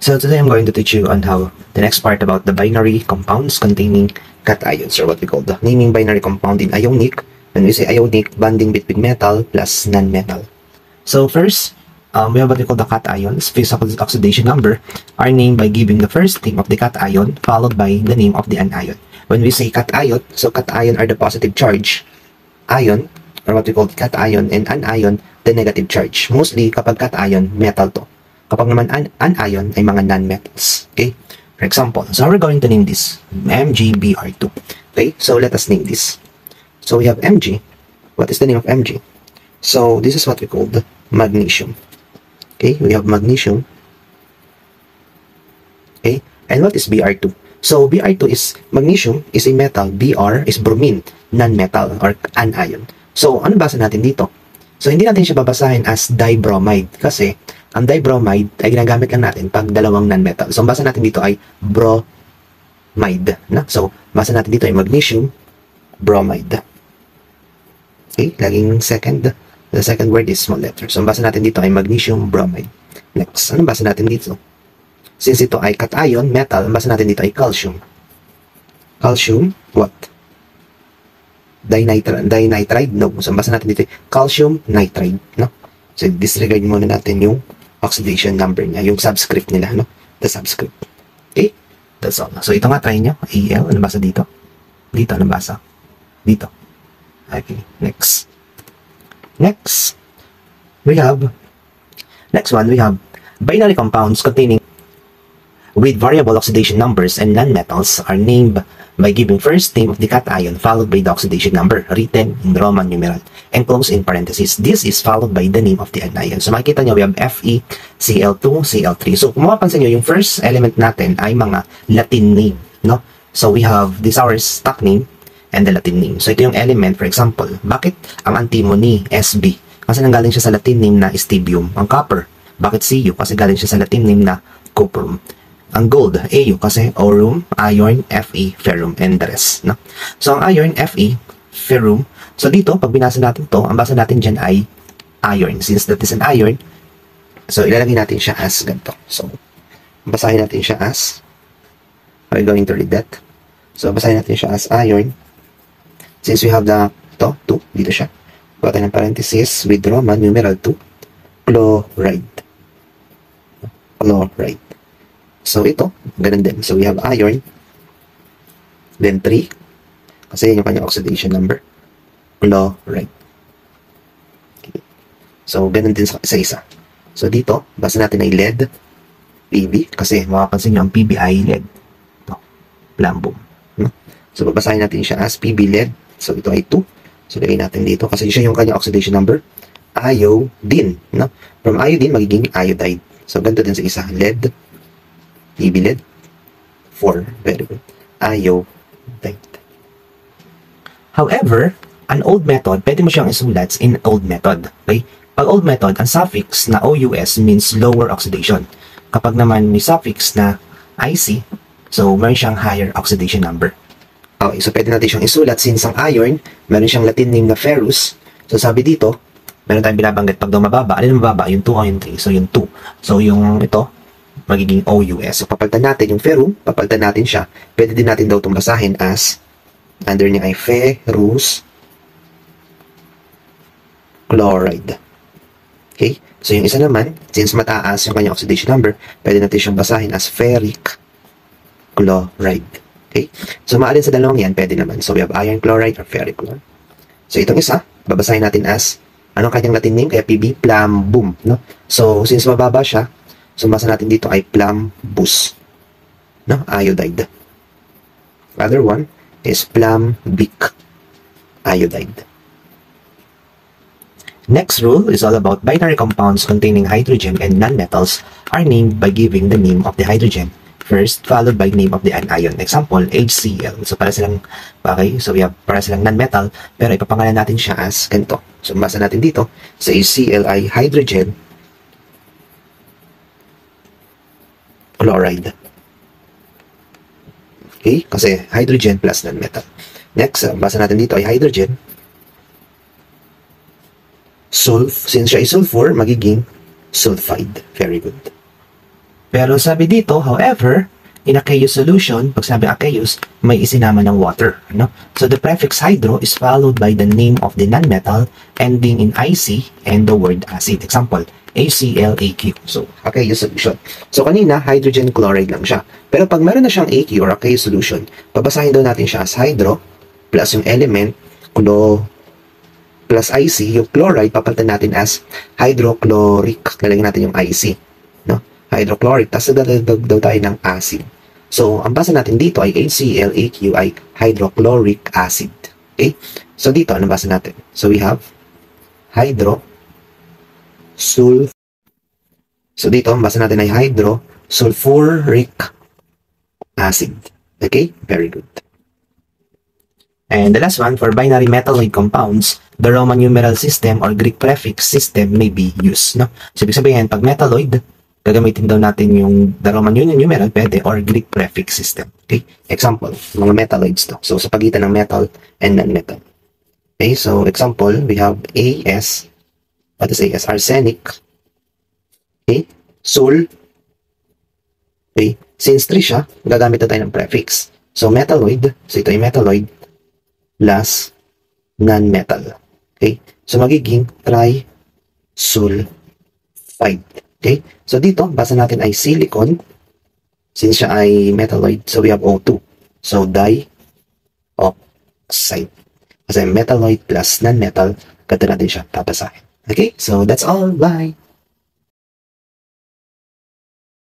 So today I'm going to teach you on how the next part about the binary compounds containing cations, or what we call the naming binary compound in ionic. When we say ionic, bonding between metal plus non-metal. So first, we have what we call the cations. Physical oxidation number are named by giving the first name of the cation followed by the name of the anion. When we say cation, so cation are the positive charge, ion, or what we call cation, and anion, the negative charge. Mostly kapag cation, metal to. Kapag naman anion ay mga non-metals. Okay? For example, so we're going to name this MgBr2. Okay? So let us name this. So we have Mg. What is the name of Mg? So this is what we call the magnesium. Okay? We have magnesium. Okay? And what is Br2? So Br2 is magnesium is a metal. Br is bromine, non-metal or anion. So ano basa natin dito? So hindi natin siya babasahin as dibromide kasi ang dibromide ay ginagamit lang natin pag dalawang non-metal. So ang basa natin dito ay bromide. Na? So basa natin dito ay magnesium bromide. Okay, laging second. The second word is small letter. So ang basa natin dito ay magnesium bromide. Next, anong basa natin dito? Since ito ay cation, metal, ang basa natin dito ay calcium. Calcium, what? Dinitride? No. So ang basa natin dito ay calcium nitride. No? So disregard muna natin yung oxidation number niya, yung subscript nila, no? The subscript. Okay? That's all. So ito nga, try nyo. Al, ano basa dito? Dito, ano basa? Dito. Okay, next. Next one, we have binary compounds containing with variable oxidation numbers and non-metals are named by giving first name of the cation followed by the oxidation number written in Roman numeral and close in parentheses. This is followed by the name of the anion. So makikita nyo, we have FeCl2, Cl3. So kung mapapansin nyo, yung first element natin ay mga Latin name, no? So we have this our stock name and the Latin name. So ito yung element, for example, bakit ang antimony Sb? Kasi nanggaling siya sa Latin name na stibbium. Ang copper, bakit Cu? Kasi galing siya sa Latin name na cuprum. Ang gold, Au, kasi aurum, iron, Fe, ferrum, and the rest. No? So ang iron, Fe, ferrum, so dito, pag binasa natin to, ang basa natin dyan ay iron. Since that is an iron, so ilalagay natin siya as ganito. So, basahin natin siya as, we're going to read that. So, basahin natin siya as iron. Since we have the 2, dito siya. Gawa tayo ng parenthesis with Roman numeral 2, chloride. Chloride. So, ito, ganun din. So, we have iron, then 3, kasi yun yung kanyang oxidation number, chloride. Okay. So, ganun din sa isa. So, dito, basa natin ay lead, Pb, kasi makapansin nyo ang Pb ay lead. Ito, plambum. No? So, babasahin natin siya as Pb lead. So, ito ay 2. So, lagay natin dito. Kasi siya yung kanyang oxidation number. Iodine. No? From iodine, magiging iodide. So, ganito din sa isa. Lead. PB lead. 4. Very good. Iodide. However, an old method, pwede mo siyang isulat in old method. Okay? Pag old method, ang suffix na OUS means lower oxidation. Kapag naman may suffix na IC, so, meron siyang higher oxidation number. Okay, so pwede natin siyang isulat since ang iron, meron siyang Latin name na ferrous. So sabi dito, meron tayong binabanggit pag daw mababa. Alin mababa? Yung 2 o yung 3. So yung 2. So yung ito, magiging OUS. So papalitan natin yung ferrum, papalitan natin siya. Pwede din natin daw itong basahin as, under niya ay ferrous chloride. Okay? So yung isa naman, since mataas yung kanyang oxidation number, pwede natin siyang basahin as ferric chloride. Okay? So, maalin sa dalawang yan, pwede naman. So, we have iron chloride or ferric chloride. So, itong isa, babasahin natin as, anong kanyang Latin name? Kaya Pb, plambum. No? So, since mababa siya, so, basa natin dito ay plambus. No? Iodide. Other one is plambic iodide. Next rule is all about binary compounds containing hydrogen and non-metals are named by giving the name of the hydrogen first, followed by name of the anion. Example, HCl. So, para silang, okay, so we have, para silang non-metal, pero ipapangalan natin siya as ganito. So, basa natin dito, sa HCl ay hydrogen chloride. Okay, kasi hydrogen plus non-metal. Next, basa natin dito ay hydrogen since siya ay sulfur, magiging sulfide. Very good. Pero sabi dito, however, in aqueous solution, pag sabi aqueous, may isinama ng water. No? So the prefix hydro is followed by the name of the nonmetal ending in IC and the word acid. Example, AClAQ. So, aqueous solution. So, kanina, hydrogen chloride lang siya. Pero pag meron na siyang AQ or aqueous solution, babasahin daw natin siya as hydro plus yung element, clo plus IC, yung chloride, papalitan natin as hydrochloric. Lalagyan natin yung IC. No? Hydrochloric. Tapos dadagdag daw tayo ng acid. So, ang basa natin dito ay HClAQ ay hydrochloric acid. Okay? So, dito, anong basa natin? So, we have So, dito, ang basa natin ay hydrosulfuric acid. Okay? Very good. And the last one, for binary metalloid compounds, the Roman numeral system or Greek prefix system may be used. No? So, ibig sabihin, pag metalloid, gagamitin daw natin yung the Roman numeral, pwede, or Greek prefix system. Okay? Example, mga metalloids to. So, sa pagitan ng metal and non-metal. Okay? So, example, we have AS. What is AS? Arsenic. Okay? Sul. Okay? Since 3 siya, gagamit na tayo ng prefix. So, metalloid. So, ito ay metalloid plus non-metal. Okay? So, magiging trisulfide. Okay? So, dito, basa natin ay silicon. Since siya ay metalloid, so we have O2. So, dioxide. Kasi metalloid plus non-metal, ganda natin siya papasahin. Okay? So, that's all. Bye!